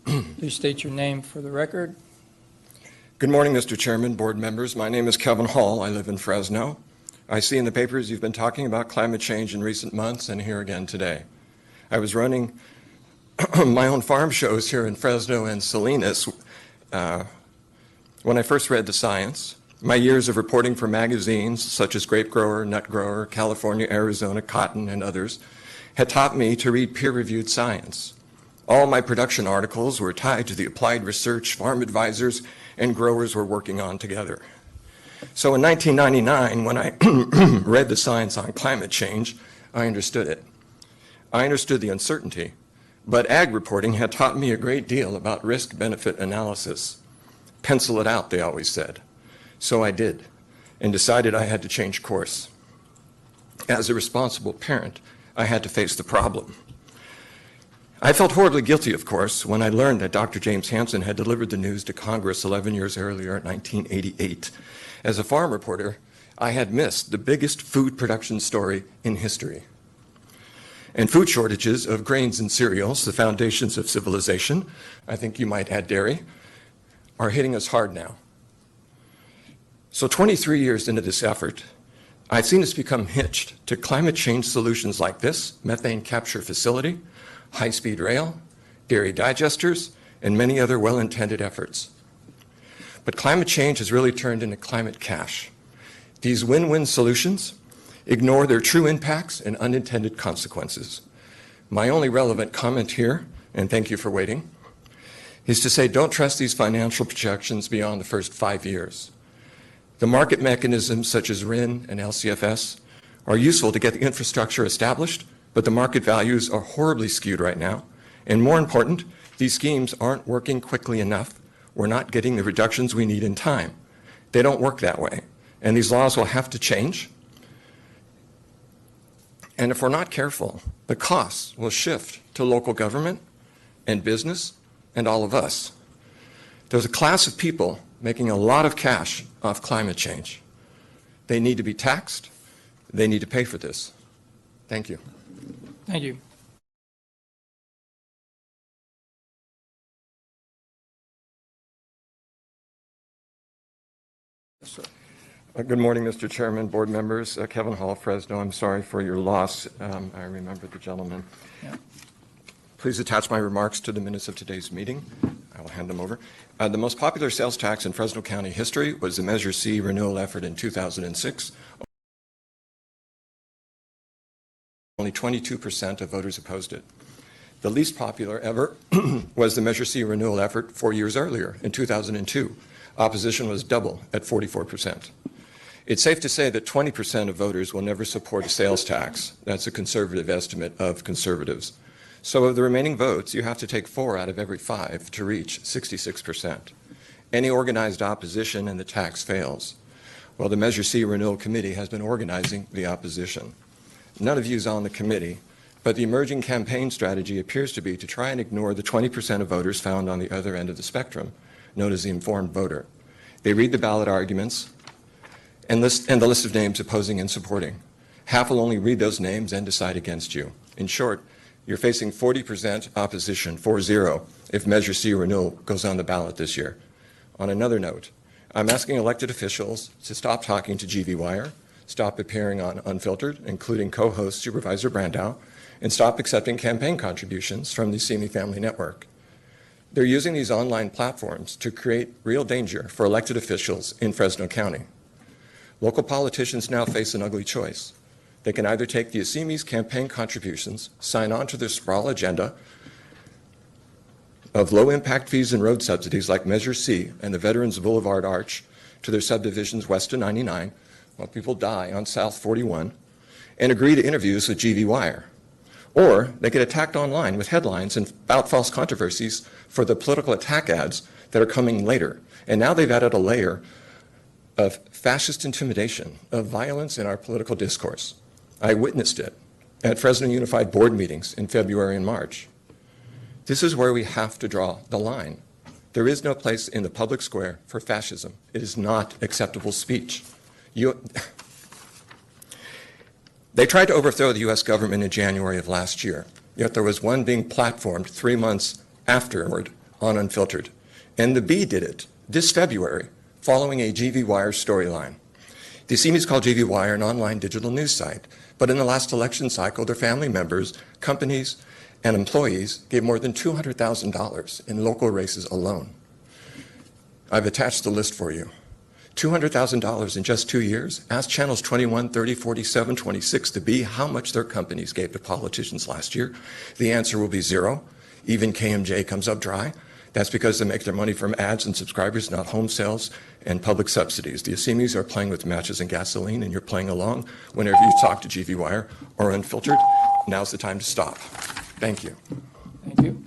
Please state your name for the record. Good morning, Mr. Chairman, board members. My name is Kevin Hall. I live in Fresno. I see in the papers you've been talking about climate change in recent months and here again today. I was running my own farm shows here in Fresno and Salinas when I first read the science. My years of reporting for magazines such as Grape Grower, Nut Grower, California, Arizona, Cotton, and others had taught me to read peer-reviewed science. All my production articles were tied to the applied research farm advisors and growers were working on together. So in 1999, when I read the science on climate change, I understood it. I understood the uncertainty, but ag reporting had taught me a great deal about risk-benefit analysis. Pencil it out, they always said. So I did, and decided I had to change course. As a responsible parent, I had to face the problem. I felt horribly guilty, of course, when I learned that Dr. James Hansen had delivered the news to Congress 11 years earlier in 1988. As a farm reporter, I had missed the biggest food production story in history. And food shortages of grains and cereals, the foundations of civilization, I think you might add dairy, are hitting us hard now. So 23 years into this effort, I've seen us become hitched to climate change solutions like this, methane capture facility, high-speed rail, dairy digesters, and many other well-intended efforts. But climate change has really turned into climate cash. These win-win solutions ignore their true impacts and unintended consequences. My only relevant comment here, and thank you for waiting, is to say don't trust these financial projections beyond the first 5 years. The market mechanisms such as RIN and LCFS are useful to get the infrastructure established, but the market values are horribly skewed right now. And more important, these schemes aren't working quickly enough. We're not getting the reductions we need in time. They don't work that way. And these laws will have to change. And if we're not careful, the costs will shift to local government and business and all of us. There's a class of people making a lot of cash off climate change. They need to be taxed. They need to pay for this. Thank you. Thank you. Good morning, Mr. Chairman, board members. Kevin Hall, Fresno. I'm sorry for your loss. I remember the gentleman. Yeah. Please attach my remarks to the minutes of today's meeting. I will hand them over. The most popular sales tax in Fresno County history was the Measure C renewal effort in 2006. Only 22% of voters opposed it. The least popular ever was the Measure C renewal effort 4 years earlier in 2002. Opposition was double at 44%. It's safe to say that 20% of voters will never support a sales tax. That's a conservative estimate of conservatives. So of the remaining votes, you have to take 4 out of every 5 to reach 66%. Any organized opposition and the tax fails. Well, the Measure C Renewal Committee has been organizing the opposition. None of you is on the committee, but the emerging campaign strategy appears to be to try and ignore the 20% of voters found on the other end of the spectrum, known as the informed voter. They read the ballot arguments and the list of names opposing and supporting. Half will only read those names and decide against you. In short, you're facing 40% opposition, 4-0, if Measure C renewal goes on the ballot this year. On another note, I'm asking elected officials to stop talking to GV Wire, stop appearing on Unfiltered, including co-host Supervisor Brandow, and stop accepting campaign contributions from the Assemi family network. They're using these online platforms to create real danger for elected officials in Fresno County. Local politicians now face an ugly choice. They can either take the Assemi's campaign contributions, sign on to their sprawl agenda of low-impact fees and road subsidies like Measure C and the Veterans Boulevard Arch to their subdivisions west of 99, while people die on South 41, and agree to interviews with GV Wire. Or they get attacked online with headlines and about false controversies for the political attack ads that are coming later. And now they've added a layer of fascist intimidation, of violence in our political discourse. I witnessed it at Fresno Unified board meetings in February and March. This is where we have to draw the line. There is no place in the public square for fascism. It is not acceptable speech. They tried to overthrow the U.S. government in January of last year, yet there was one being platformed 3 months afterward on Unfiltered. And the B did it this February, following a GV Wire storyline. The Assemi is called GV Wire, an online digital news site. But in the last election cycle, their family members, companies, and employees gave more than $200,000 in local races alone. I've attached the list for you. $200,000 in just 2 years. Ask channels 21, 30, 47, 26 to B how much their companies gave to politicians last year. The answer will be zero. Even KMJ comes up dry. That's because they make their money from ads and subscribers, not home sales and public subsidies. The Assemis are playing with matches and gasoline, and you're playing along. Whenever you talk to GV Wire or Unfiltered, now's the time to stop. Thank you. Thank you.